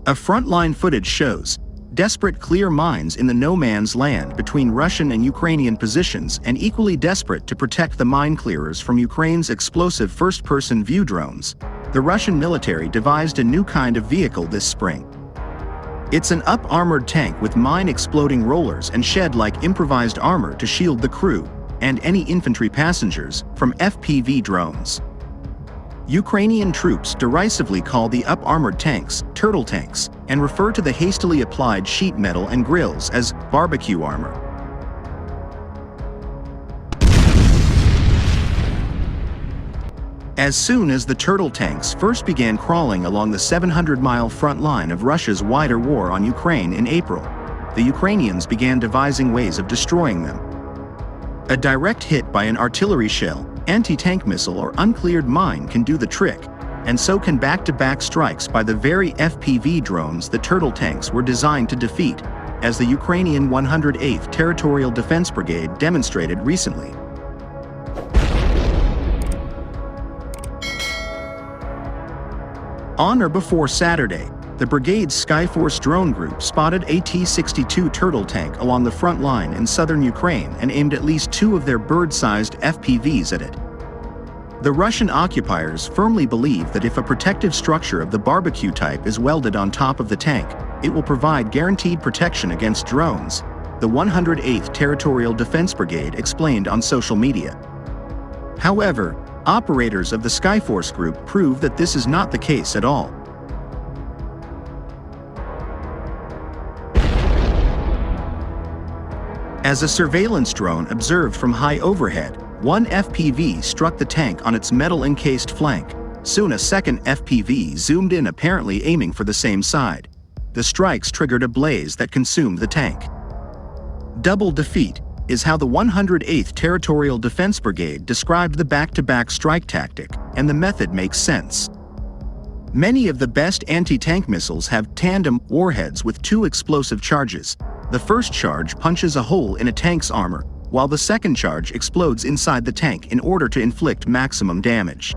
A frontline footage shows desperate clear mines in the no-man's land between Russian and Ukrainian positions, and equally desperate to protect the mine clearers from Ukraine's explosive first-person view drones. The Russian military devised a new kind of vehicle this spring. It's an up-armored tank with mine-exploding rollers and shed-like improvised armor to shield the crew and any infantry passengers from FPV drones. Ukrainian troops derisively call the up-armored tanks turtle tanks and refer to the hastily applied sheet metal and grills as barbecue armor. As soon as the turtle tanks first began crawling along the 700-mile front line of Russia's wider war on Ukraine in April, the Ukrainians began devising ways of destroying them. A direct hit by an artillery shell, anti-tank missile, or uncleared mine can do the trick, and so can back-to-back strikes by the very FPV drones the turtle tanks were designed to defeat, as the Ukrainian 108th Territorial Defense Brigade demonstrated recently. On or before Saturday, the brigade's SkyForce drone group spotted a T-62 turtle tank along the front line in southern Ukraine and aimed at least 2 of their bird-sized FPVs at it. The Russian occupiers firmly believe that if a protective structure of the barbecue type is welded on top of the tank, it will provide guaranteed protection against drones, the 108th Territorial Defense Brigade explained on social media. However, operators of the SkyForce group prove that this is not the case at all. As a surveillance drone observed from high overhead, one FPV struck the tank on its metal-encased flank. Soon a second FPV zoomed in, apparently aiming for the same side. The strikes triggered a blaze that consumed the tank. Double defeat is how the 108th Territorial Defense Brigade described the back-to-back strike tactic, and the method makes sense. Many of the best anti-tank missiles have tandem warheads with 2 explosive charges. The first charge punches a hole in a tank's armor, while the second charge explodes inside the tank in order to inflict maximum damage.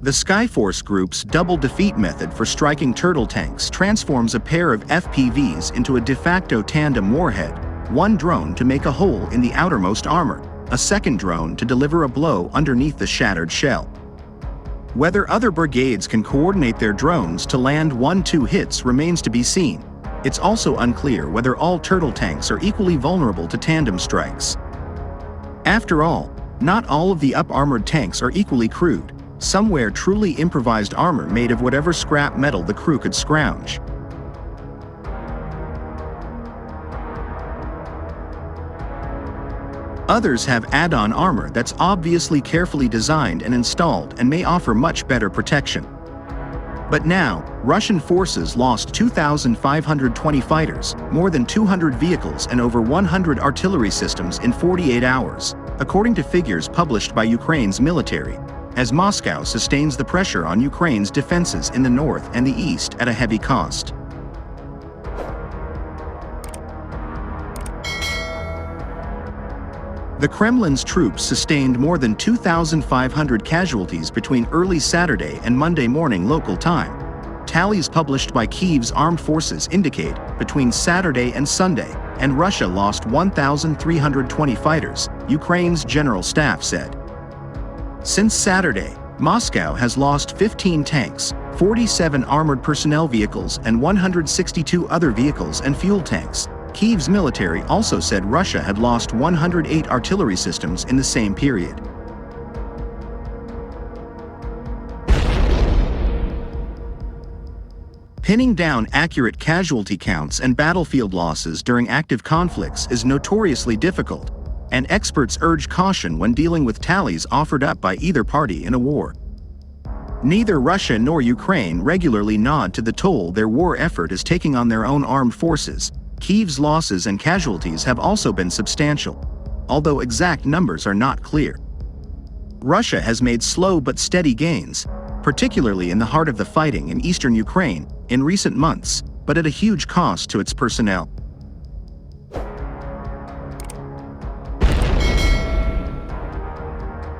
The SkyForce group's double defeat method for striking turtle tanks transforms a pair of FPVs into a de facto tandem warhead, one drone to make a hole in the outermost armor, a second drone to deliver a blow underneath the shattered shell. Whether other brigades can coordinate their drones to land 1-2 hits remains to be seen. It's also unclear whether all turtle tanks are equally vulnerable to tandem strikes. After all, not all of the up-armored tanks are equally crude. Some wear truly improvised armor made of whatever scrap metal the crew could scrounge. Others have add-on armor that's obviously carefully designed and installed and may offer much better protection. But now, Russian forces lost 2,520 fighters, more than 200 vehicles, and over 100 artillery systems in 48 hours, according to figures published by Ukraine's military, as Moscow sustains the pressure on Ukraine's defenses in the north and the east at a heavy cost. The Kremlin's troops sustained more than 2,500 casualties between early Saturday and Monday morning local time. Tallies published by Kyiv's armed forces indicate between Saturday and Sunday, and Russia lost 1,320 fighters, Ukraine's general staff said. Since Saturday, Moscow has lost 15 tanks, 47 armored personnel vehicles, and 162 other vehicles and fuel tanks. Kyiv's military also said Russia had lost 108 artillery systems in the same period. Pinning down accurate casualty counts and battlefield losses during active conflicts is notoriously difficult, and experts urge caution when dealing with tallies offered up by either party in a war. Neither Russia nor Ukraine regularly nod to the toll their war effort is taking on their own armed forces. Kyiv's losses and casualties have also been substantial, although exact numbers are not clear. Russia has made slow but steady gains, particularly in the heart of the fighting in eastern Ukraine, in recent months, but at a huge cost to its personnel.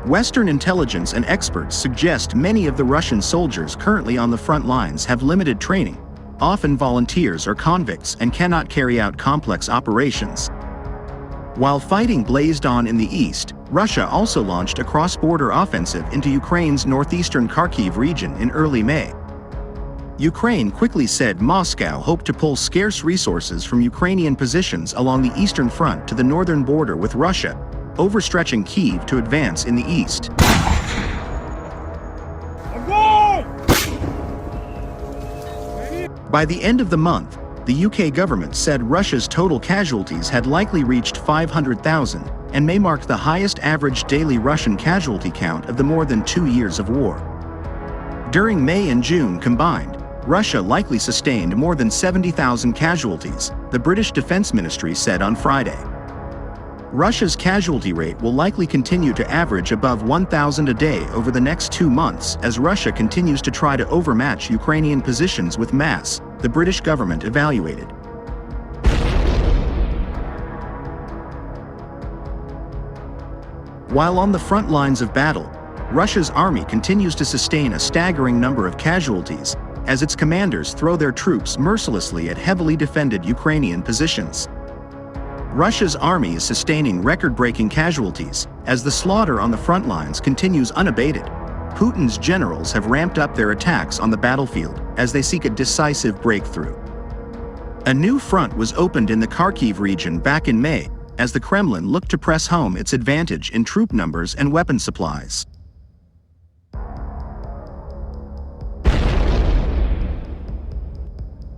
Western intelligence and experts suggest many of the Russian soldiers currently on the front lines have limited training, often volunteers or convicts, and cannot carry out complex operations. While fighting blazed on in the east, Russia also launched a cross-border offensive into Ukraine's northeastern Kharkiv region in early May. Ukraine quickly said Moscow hoped to pull scarce resources from Ukrainian positions along the eastern front to the northern border with Russia, overstretching Kyiv to advance in the east. By the end of the month, the UK government said Russia's total casualties had likely reached 500,000 and may mark the highest average daily Russian casualty count of the more than 2 years of war. During May and June combined, Russia likely sustained more than 70,000 casualties, the British Defense Ministry said on Friday. Russia's casualty rate will likely continue to average above 1,000 a day over the next 2 months as Russia continues to try to overmatch Ukrainian positions with mass, the British government evaluated. While on the front lines of battle, Russia's army continues to sustain a staggering number of casualties as its commanders throw their troops mercilessly at heavily defended Ukrainian positions. Russia's army is sustaining record-breaking casualties as the slaughter on the front lines continues unabated. Putin's generals have ramped up their attacks on the battlefield as they seek a decisive breakthrough. A new front was opened in the Kharkiv region back in May as the Kremlin looked to press home its advantage in troop numbers and weapon supplies.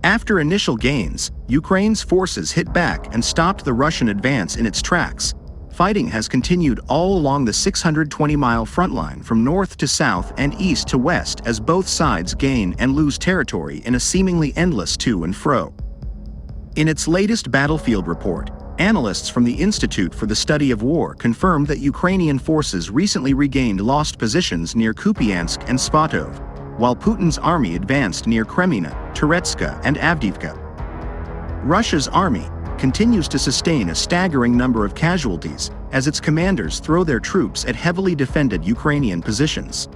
After initial gains, Ukraine's forces hit back and stopped the Russian advance in its tracks. Fighting has continued all along the 620-mile front line from north to south and east to west as both sides gain and lose territory in a seemingly endless to and fro. In its latest battlefield report, analysts from the Institute for the Study of War confirmed that Ukrainian forces recently regained lost positions near Kupiansk and Svatov, while Putin's army advanced near Kreminna, Turetska, and Avdiivka. Russia's army continues to sustain a staggering number of casualties as its commanders throw their troops at heavily defended Ukrainian positions.